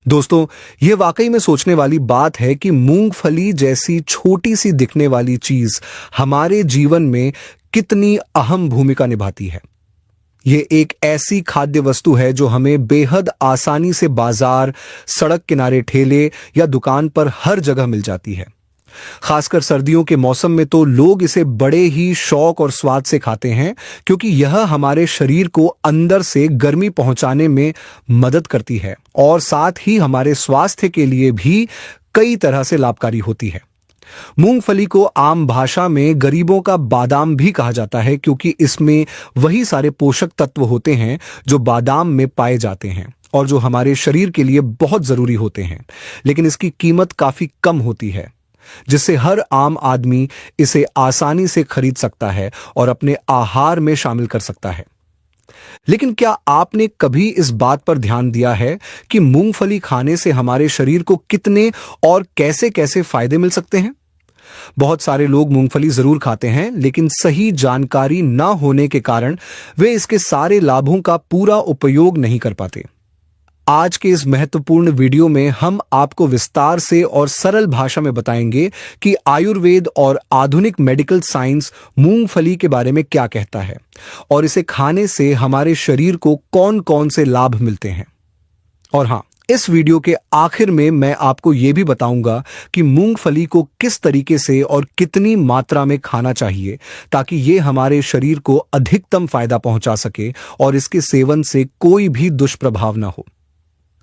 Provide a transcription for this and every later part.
दोस्तों, ये वाकई में सोचने वाली बात है कि मूंगफली जैसी छोटी सी दिखने वाली चीज हमारे जीवन में कितनी अहम भूमिका निभाती है। ये एक ऐसी खाद्य वस्तु है जो हमें बेहद आसानी से बाजार, सड़क किनारे ठेले या दुकान पर हर जगह मिल जाती है। खासकर सर्दियों के मौसम में तो लोग इसे बड़े ही शौक और स्वाद से खाते हैं, क्योंकि यह हमारे शरीर को अंदर से गर्मी पहुंचाने में मदद करती है और साथ ही हमारे स्वास्थ्य के लिए भी कई तरह से लाभकारी होती है। मूंगफली को आम भाषा में गरीबों का बादाम भी कहा जाता है, क्योंकि इसमें वही सारे पोषक तत्व होते हैं जो बादाम में पाए जाते हैं और जो हमारे शरीर के लिए बहुत जरूरी होते हैं। लेकिन इसकी कीमत काफी कम होती है, जिससे हर आम आदमी इसे आसानी से खरीद सकता है और अपने आहार में शामिल कर सकता है। लेकिन क्या आपने कभी इस बात पर ध्यान दिया है कि मूंगफली खाने से हमारे शरीर को कितने और कैसे कैसे फायदे मिल सकते हैं? बहुत सारे लोग मूंगफली जरूर खाते हैं, लेकिन सही जानकारी न होने के कारण वे इसके सारे लाभों का पूरा उपयोग नहीं कर पाते। आज के इस महत्वपूर्ण वीडियो में हम आपको विस्तार से और सरल भाषा में बताएंगे कि आयुर्वेद और आधुनिक मेडिकल साइंस मूंगफली के बारे में क्या कहता है और इसे खाने से हमारे शरीर को कौन कौन से लाभ मिलते हैं। और हां, इस वीडियो के आखिर में मैं आपको यह भी बताऊंगा कि मूंगफली को किस तरीके से और कितनी मात्रा में खाना चाहिए ताकि ये हमारे शरीर को अधिकतम फायदा पहुंचा सके और इसके सेवन से कोई भी दुष्प्रभाव ना हो।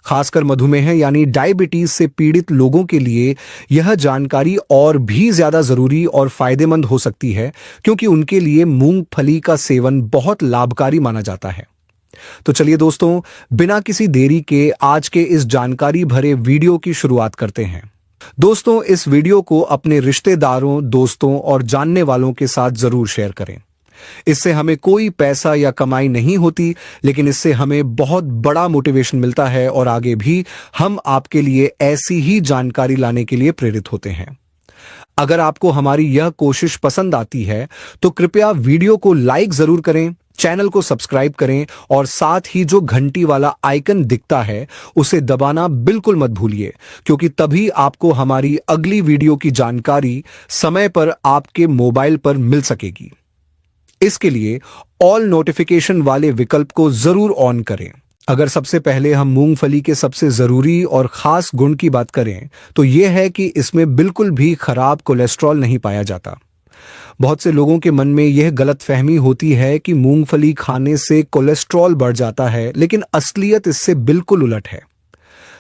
खासकर मधुमेह यानी डायबिटीज से पीड़ित लोगों के लिए यह जानकारी और भी ज्यादा जरूरी और फायदेमंद हो सकती है, क्योंकि उनके लिए मूंगफली का सेवन बहुत लाभकारी माना जाता है। तो चलिए दोस्तों, बिना किसी देरी के आज के इस जानकारी भरे वीडियो की शुरुआत करते हैं। दोस्तों, इस वीडियो को अपने रिश्तेदारों, दोस्तों और जानने वालों के साथ जरूर शेयर करें। इससे हमें कोई पैसा या कमाई नहीं होती, लेकिन इससे हमें बहुत बड़ा मोटिवेशन मिलता है और आगे भी हम आपके लिए ऐसी ही जानकारी लाने के लिए प्रेरित होते हैं। अगर आपको हमारी यह कोशिश पसंद आती है तो कृपया वीडियो को लाइक जरूर करें, चैनल को सब्सक्राइब करें और साथ ही जो घंटी वाला आइकन दिखता है उसे दबाना बिल्कुल मत भूलिए, क्योंकि तभी आपको हमारी अगली वीडियो की जानकारी समय पर आपके मोबाइल पर मिल सकेगी। इसके लिए ऑल नोटिफिकेशन वाले विकल्प को जरूर ऑन करें। अगर सबसे पहले हम मूंगफली के सबसे जरूरी और खास गुण की बात करें तो यह है कि इसमें बिल्कुल भी खराब कोलेस्ट्रॉल नहीं पाया जाता। बहुत से लोगों के मन में यह गलतफहमी होती है कि मूंगफली खाने से कोलेस्ट्रॉल बढ़ जाता है, लेकिन असलियत इससे बिल्कुल उलट है।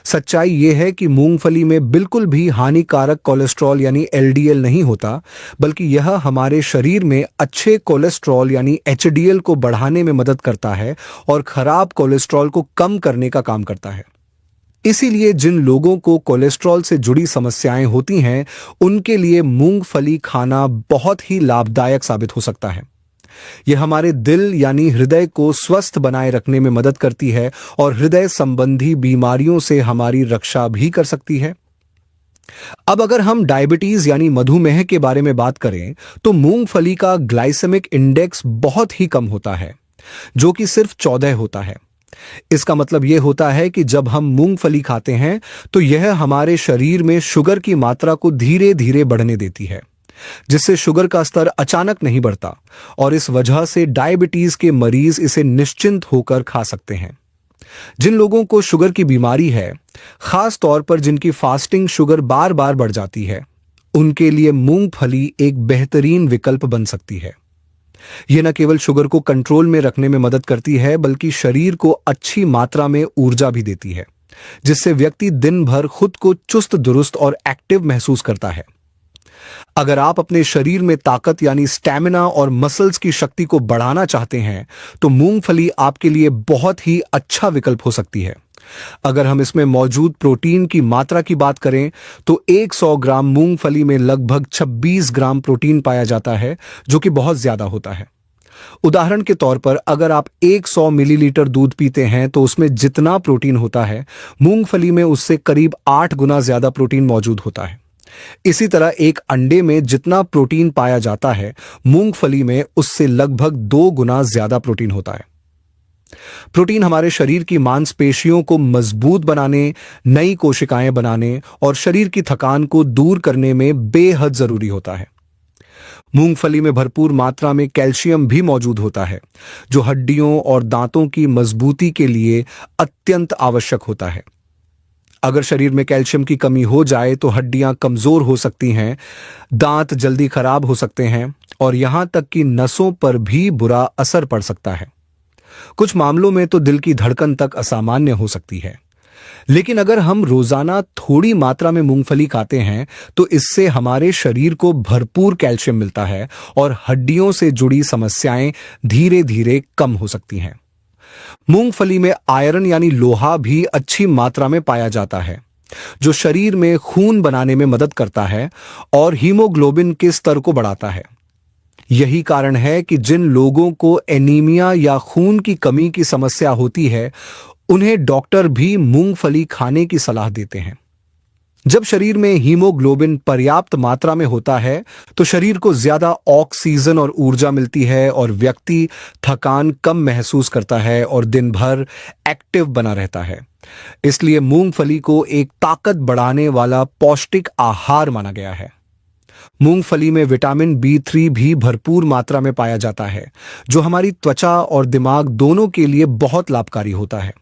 सच्चाई यह है कि मूंगफली में बिल्कुल भी हानिकारक कोलेस्ट्रॉल यानी एलडीएल नहीं होता, बल्कि यह हमारे शरीर में अच्छे कोलेस्ट्रॉल यानी एचडीएल को बढ़ाने में मदद करता है और खराब कोलेस्ट्रॉल को कम करने का काम करता है। इसीलिए जिन लोगों को कोलेस्ट्रॉल से जुड़ी समस्याएं होती हैं, उनके लिए मूंगफली खाना बहुत ही लाभदायक साबित हो सकता है। यह हमारे दिल यानी हृदय को स्वस्थ बनाए रखने में मदद करती है और हृदय संबंधी बीमारियों से हमारी रक्षा भी कर सकती है। अब अगर हम डायबिटीज यानी मधुमेह के बारे में बात करें तो मूंगफली का ग्लाइसेमिक इंडेक्स बहुत ही कम होता है, जो कि सिर्फ 14 होता है। इसका मतलब यह होता है कि जब हम मूंगफली खाते हैं तो यह हमारे शरीर में शुगर की मात्रा को धीरे धीरे बढ़ने देती है, जिससे शुगर का स्तर अचानक नहीं बढ़ता और इस वजह से डायबिटीज के मरीज इसे निश्चिंत होकर खा सकते हैं। जिन लोगों को शुगर की बीमारी है, खास तौर पर जिनकी फास्टिंग शुगर बार बार बढ़ जाती है, उनके लिए मूंगफली एक बेहतरीन विकल्प बन सकती है। यह न केवल शुगर को कंट्रोल में रखने में मदद करती है, बल्कि शरीर को अच्छी मात्रा में ऊर्जा भी देती है, जिससे व्यक्ति दिन भर खुद को चुस्त दुरुस्त और एक्टिव महसूस करता है। अगर आप अपने शरीर में ताकत यानी स्टैमिना और मसल्स की शक्ति को बढ़ाना चाहते हैं तो मूंगफली आपके लिए बहुत ही अच्छा विकल्प हो सकती है। अगर हम इसमें मौजूद प्रोटीन की मात्रा की बात करें तो 100 ग्राम मूंगफली में लगभग 26 ग्राम प्रोटीन पाया जाता है, जो कि बहुत ज्यादा होता है। उदाहरण के तौर पर अगर आप 100 मिलीलीटर दूध पीते हैं तो उसमें जितना प्रोटीन होता है, मूंगफली में उससे करीब 8 गुना ज्यादा प्रोटीन मौजूद होता है। इसी तरह एक अंडे में जितना प्रोटीन पाया जाता है, मूंगफली में उससे लगभग 2 गुना ज्यादा प्रोटीन होता है। प्रोटीन हमारे शरीर की मांसपेशियों को मजबूत बनाने, नई कोशिकाएं बनाने और शरीर की थकान को दूर करने में बेहद जरूरी होता है। मूंगफली में भरपूर मात्रा में कैल्शियम भी मौजूद होता है, जो हड्डियों और दांतों की मजबूती के लिए अत्यंत आवश्यक होता है। अगर शरीर में कैल्शियम की कमी हो जाए तो हड्डियां कमजोर हो सकती हैं, दांत जल्दी खराब हो सकते हैं और यहां तक कि नसों पर भी बुरा असर पड़ सकता है। कुछ मामलों में तो दिल की धड़कन तक असामान्य हो सकती है। लेकिन अगर हम रोजाना थोड़ी मात्रा में मूंगफली खाते हैं तो इससे हमारे शरीर को भरपूर कैल्शियम मिलता है और हड्डियों से जुड़ी समस्याएं धीरे धीरे कम हो सकती हैं। मूंगफली में आयरन यानी लोहा भी अच्छी मात्रा में पाया जाता है, जो शरीर में खून बनाने में मदद करता है और हीमोग्लोबिन के स्तर को बढ़ाता है। यही कारण है कि जिन लोगों को एनीमिया या खून की कमी की समस्या होती है, उन्हें डॉक्टर भी मूंगफली खाने की सलाह देते हैं। जब शरीर में हीमोग्लोबिन पर्याप्त मात्रा में होता है तो शरीर को ज्यादा ऑक्सीजन और ऊर्जा मिलती है और व्यक्ति थकान कम महसूस करता है और दिन भर एक्टिव बना रहता है। इसलिए मूंगफली को एक ताकत बढ़ाने वाला पौष्टिक आहार माना गया है। मूंगफली में विटामिन B3 भी भरपूर मात्रा में पाया जाता है, जो हमारी त्वचा और दिमाग दोनों के लिए बहुत लाभकारी होता है।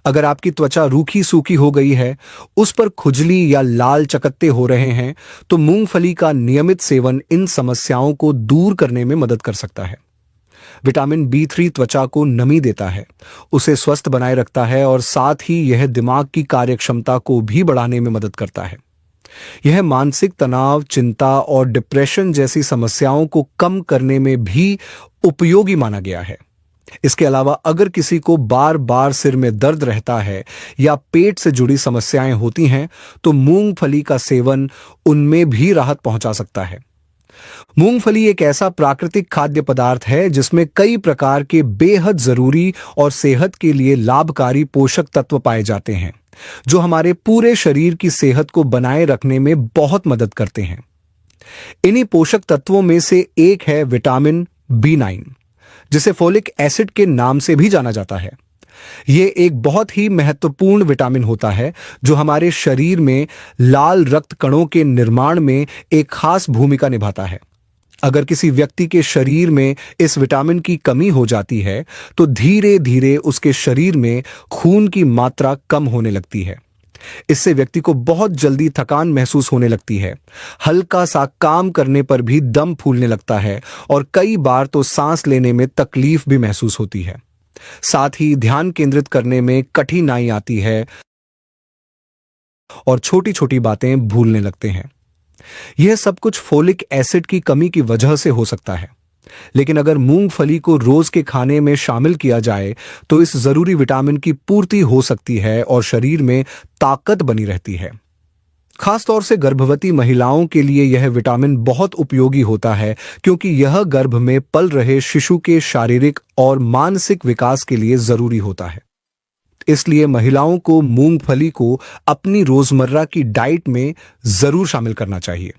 अगर आपकी त्वचा रूखी सूखी हो गई है, उस पर खुजली या लाल चकत्ते हो रहे हैं, तो मूंगफली का नियमित सेवन इन समस्याओं को दूर करने में मदद कर सकता है। विटामिन B3 त्वचा को नमी देता है, उसे स्वस्थ बनाए रखता है और साथ ही यह दिमाग की कार्यक्षमता को भी बढ़ाने में मदद करता है। यह मानसिक तनाव, चिंता और डिप्रेशन जैसी समस्याओं को कम करने में भी उपयोगी माना गया है। इसके अलावा अगर किसी को बार बार सिर में दर्द रहता है या पेट से जुड़ी समस्याएं होती हैं, तो मूंगफली का सेवन उनमें भी राहत पहुंचा सकता है। मूंगफली एक ऐसा प्राकृतिक खाद्य पदार्थ है जिसमें कई प्रकार के बेहद जरूरी और सेहत के लिए लाभकारी पोषक तत्व पाए जाते हैं, जो हमारे पूरे शरीर की सेहत को बनाए रखने में बहुत मदद करते हैं। इन्हीं पोषक तत्वों में से एक है विटामिन B9, जिसे फोलिक एसिड के नाम से भी जाना जाता है। यह एक बहुत ही महत्वपूर्ण विटामिन होता है, जो हमारे शरीर में लाल रक्त कणों के निर्माण में एक खास भूमिका निभाता है। अगर किसी व्यक्ति के शरीर में इस विटामिन की कमी हो जाती है तो धीरे धीरे उसके शरीर में खून की मात्रा कम होने लगती है। इससे व्यक्ति को बहुत जल्दी थकान महसूस होने लगती है, हल्का सा काम करने पर भी दम फूलने लगता है और कई बार तो सांस लेने में तकलीफ भी महसूस होती है। साथ ही ध्यान केंद्रित करने में कठिनाई आती है और छोटी छोटी बातें भूलने लगते हैं। यह सब कुछ फोलिक एसिड की कमी की वजह से हो सकता है। लेकिन अगर मूंगफली को रोज के खाने में शामिल किया जाए तो इस जरूरी विटामिन की पूर्ति हो सकती है और शरीर में ताकत बनी रहती है। खासतौर से गर्भवती महिलाओं के लिए यह विटामिन बहुत उपयोगी होता है, क्योंकि यह गर्भ में पल रहे शिशु के शारीरिक और मानसिक विकास के लिए जरूरी होता है। इसलिए महिलाओं को मूंगफली को अपनी रोजमर्रा की डाइट में जरूर शामिल करना चाहिए।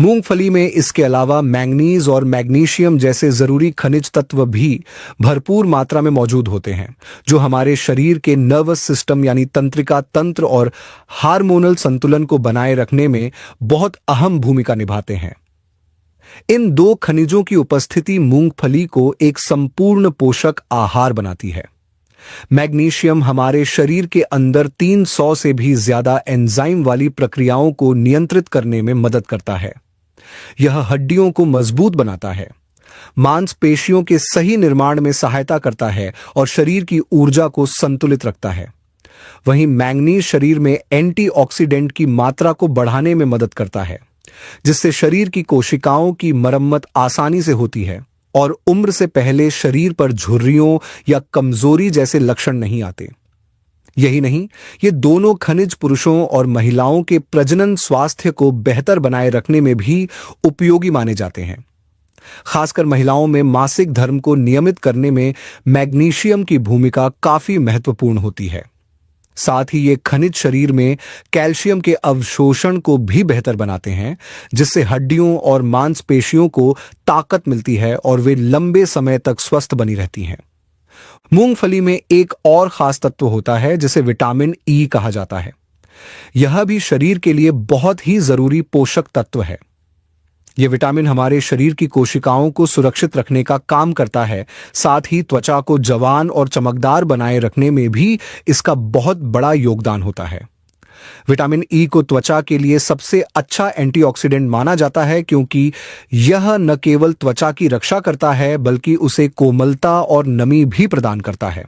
मूंगफली में इसके अलावा मैंगनीज और मैग्नीशियम जैसे जरूरी खनिज तत्व भी भरपूर मात्रा में मौजूद होते हैं, जो हमारे शरीर के नर्वस सिस्टम यानी तंत्रिका तंत्र और हार्मोनल संतुलन को बनाए रखने में बहुत अहम भूमिका निभाते हैं। इन दो खनिजों की उपस्थिति मूंगफली को एक संपूर्ण पोषक आहार बनाती है। मैग्नीशियम हमारे शरीर के अंदर 300 से भी ज्यादा एंजाइम वाली प्रक्रियाओं को नियंत्रित करने में मदद करता है। यह हड्डियों को मजबूत बनाता है, मांसपेशियों के सही निर्माण में सहायता करता है और शरीर की ऊर्जा को संतुलित रखता है। वहीं मैंगनीज शरीर में एंटीऑक्सीडेंट की मात्रा को बढ़ाने में मदद करता है, जिससे शरीर की कोशिकाओं की मरम्मत आसानी से होती है और उम्र से पहले शरीर पर झुर्रियों या कमजोरी जैसे लक्षण नहीं आते। यही नहीं, ये दोनों खनिज पुरुषों और महिलाओं के प्रजनन स्वास्थ्य को बेहतर बनाए रखने में भी उपयोगी माने जाते हैं। खासकर महिलाओं में मासिक धर्म को नियमित करने में मैग्नीशियम की भूमिका काफी महत्वपूर्ण होती है। साथ ही ये खनिज शरीर में कैल्शियम के अवशोषण को भी बेहतर बनाते हैं, जिससे हड्डियों और मांसपेशियों को ताकत मिलती है और वे लंबे समय तक स्वस्थ बनी रहती हैं। मूंगफली में एक और खास तत्व होता है जिसे विटामिन ई कहा जाता है। यह भी शरीर के लिए बहुत ही जरूरी पोषक तत्व है। यह विटामिन हमारे शरीर की कोशिकाओं को सुरक्षित रखने का काम करता है, साथ ही त्वचा को जवान और चमकदार बनाए रखने में भी इसका बहुत बड़ा योगदान होता है। विटामिन ई को त्वचा के लिए सबसे अच्छा एंटीऑक्सीडेंट माना जाता है, क्योंकि यह न केवल त्वचा की रक्षा करता है बल्कि उसे कोमलता और नमी भी प्रदान करता है।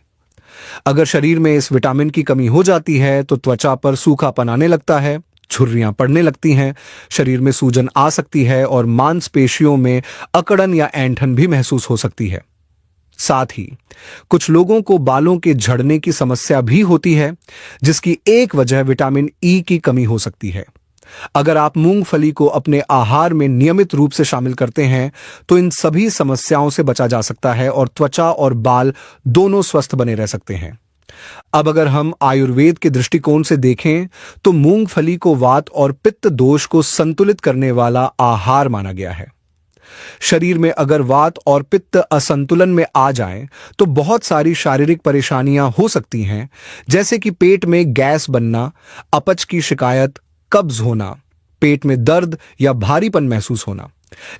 अगर शरीर में इस विटामिन की कमी हो जाती है तो त्वचा पर सूखापन आने लगता है, झुर्रियां पड़ने लगती हैं, शरीर में सूजन आ सकती है और मांसपेशियों में अकड़न या ऐंठन भी महसूस हो सकती है। साथ ही कुछ लोगों को बालों के झड़ने की समस्या भी होती है, जिसकी एक वजह विटामिन ई की कमी हो सकती है। अगर आप मूंगफली को अपने आहार में नियमित रूप से शामिल करते हैं तो इन सभी समस्याओं से बचा जा सकता है और त्वचा और बाल दोनों स्वस्थ बने रह सकते हैं। अब अगर हम आयुर्वेद के दृष्टिकोण से देखें तो मूंगफली को वात और पित्त दोष को संतुलित करने वाला आहार माना गया है। शरीर में अगर वात और पित्त असंतुलन में आ जाएं तो बहुत सारी शारीरिक परेशानियां हो सकती हैं, जैसे कि पेट में गैस बनना, अपच की शिकायत, कब्ज होना, पेट में दर्द या भारीपन महसूस होना।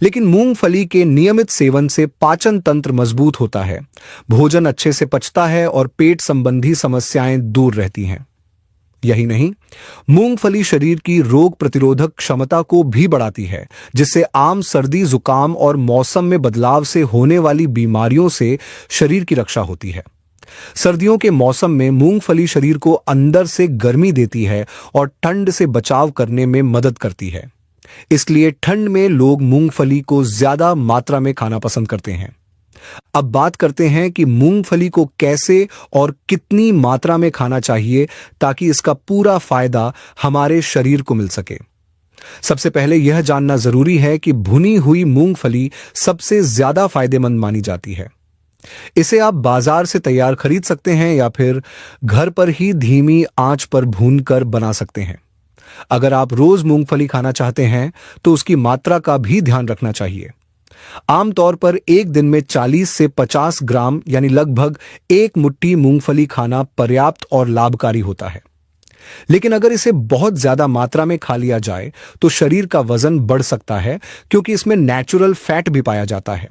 लेकिन मूंगफली के नियमित सेवन से पाचन तंत्र मजबूत होता है, भोजन अच्छे से पचता है और पेट संबंधी समस्याएं दूर रहती हैं। यही नहीं, मूंगफली शरीर की रोग प्रतिरोधक क्षमता को भी बढ़ाती है, जिससे आम सर्दी, जुकाम और मौसम में बदलाव से होने वाली बीमारियों से शरीर की रक्षा होती है। सर्दियों के मौसम में मूंगफली शरीर को अंदर से गर्मी देती है और ठंड से बचाव करने में मदद करती है। इसलिए ठंड में लोग मूंगफली को ज्यादा मात्रा में खाना पसंद करते हैं। अब बात करते हैं कि मूंगफली को कैसे और कितनी मात्रा में खाना चाहिए ताकि इसका पूरा फायदा हमारे शरीर को मिल सके। सबसे पहले यह जानना जरूरी है कि भुनी हुई मूंगफली सबसे ज्यादा फायदेमंद मानी जाती है। इसे आप बाजार से तैयार खरीद सकते हैं या फिर घर पर ही धीमी आंच पर भूनकर बना सकते हैं। अगर आप रोज मूंगफली खाना चाहते हैं तो उसकी मात्रा का भी ध्यान रखना चाहिए। आमतौर पर एक दिन में 40 से 50 ग्राम यानी लगभग 1 मुट्ठी मूंगफली खाना पर्याप्त और लाभकारी होता है। लेकिन अगर इसे बहुत ज्यादा मात्रा में खा लिया जाए तो शरीर का वजन बढ़ सकता है, क्योंकि इसमें नेचुरल फैट भी पाया जाता है।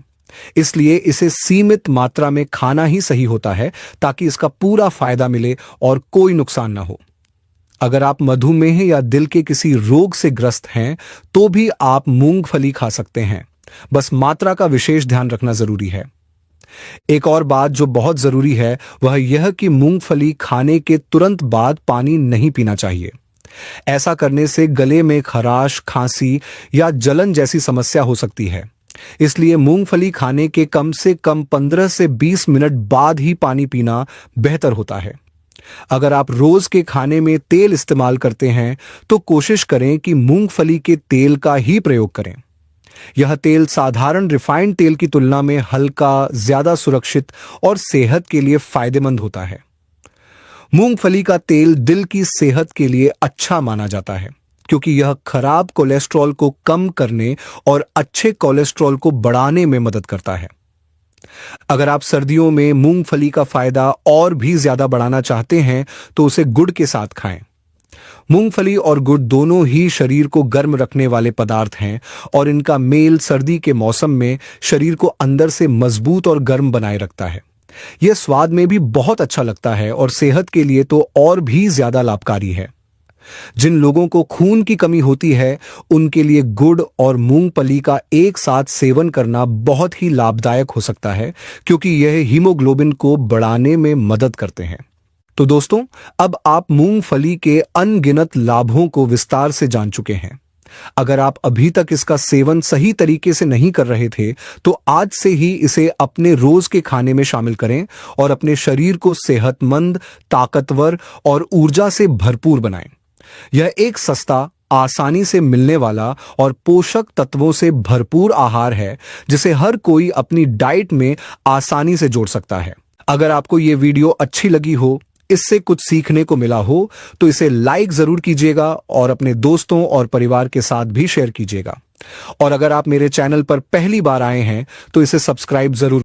इसलिए इसे सीमित मात्रा में खाना ही सही होता है ताकि इसका पूरा फायदा मिले और कोई नुकसान ना हो। अगर आप मधुमेह या दिल के किसी रोग से ग्रस्त हैं तो भी आप मूंगफली खा सकते हैं, बस मात्रा का विशेष ध्यान रखना जरूरी है। एक और बात जो बहुत जरूरी है वह यह कि मूंगफली खाने के तुरंत बाद पानी नहीं पीना चाहिए। ऐसा करने से गले में खराश, खांसी या जलन जैसी समस्या हो सकती है। इसलिए मूंगफली खाने के कम से कम 15 से 20 मिनट बाद ही पानी पीना बेहतर होता है। अगर आप रोज के खाने में तेल इस्तेमाल करते हैं तो कोशिश करें कि मूंगफली के तेल का ही प्रयोग करें। यह तेल साधारण रिफाइंड तेल की तुलना में हल्का, ज्यादा सुरक्षित और सेहत के लिए फायदेमंद होता है। मूंगफली का तेल दिल की सेहत के लिए अच्छा माना जाता है, क्योंकि यह खराब कोलेस्ट्रॉल को कम करने और अच्छे कोलेस्ट्रॉल को बढ़ाने में मदद करता है। अगर आप सर्दियों में मूंगफली का फायदा और भी ज्यादा बढ़ाना चाहते हैं तो उसे गुड़ के साथ खाएं। मूंगफली और गुड़ दोनों ही शरीर को गर्म रखने वाले पदार्थ हैं और इनका मेल सर्दी के मौसम में शरीर को अंदर से मजबूत और गर्म बनाए रखता है। यह स्वाद में भी बहुत अच्छा लगता है और सेहत के लिए तो और भी ज्यादा लाभकारी है। जिन लोगों को खून की कमी होती है उनके लिए गुड़ और मूंगफली का एक साथ सेवन करना बहुत ही लाभदायक हो सकता है, क्योंकि यह हीमोग्लोबिन को बढ़ाने में मदद करते हैं। तो दोस्तों, अब आप मूंगफली के अनगिनत लाभों को विस्तार से जान चुके हैं। अगर आप अभी तक इसका सेवन सही तरीके से नहीं कर रहे थे तो आज से ही इसे अपने रोज के खाने में शामिल करें और अपने शरीर को सेहतमंद, ताकतवर और ऊर्जा से भरपूर बनाएं। यह एक सस्ता, आसानी से मिलने वाला और पोषक तत्वों से भरपूर आहार है जिसे हर कोई अपनी डाइट में आसानी से जोड़ सकता है। अगर आपको यह वीडियो अच्छी लगी हो, इससे कुछ सीखने को मिला हो, तो इसे लाइक जरूर कीजिएगा और अपने दोस्तों और परिवार के साथ भी शेयर कीजिएगा। और अगर आप मेरे चैनल पर पहली बार आए हैं तो इसे सब्सक्राइब जरूर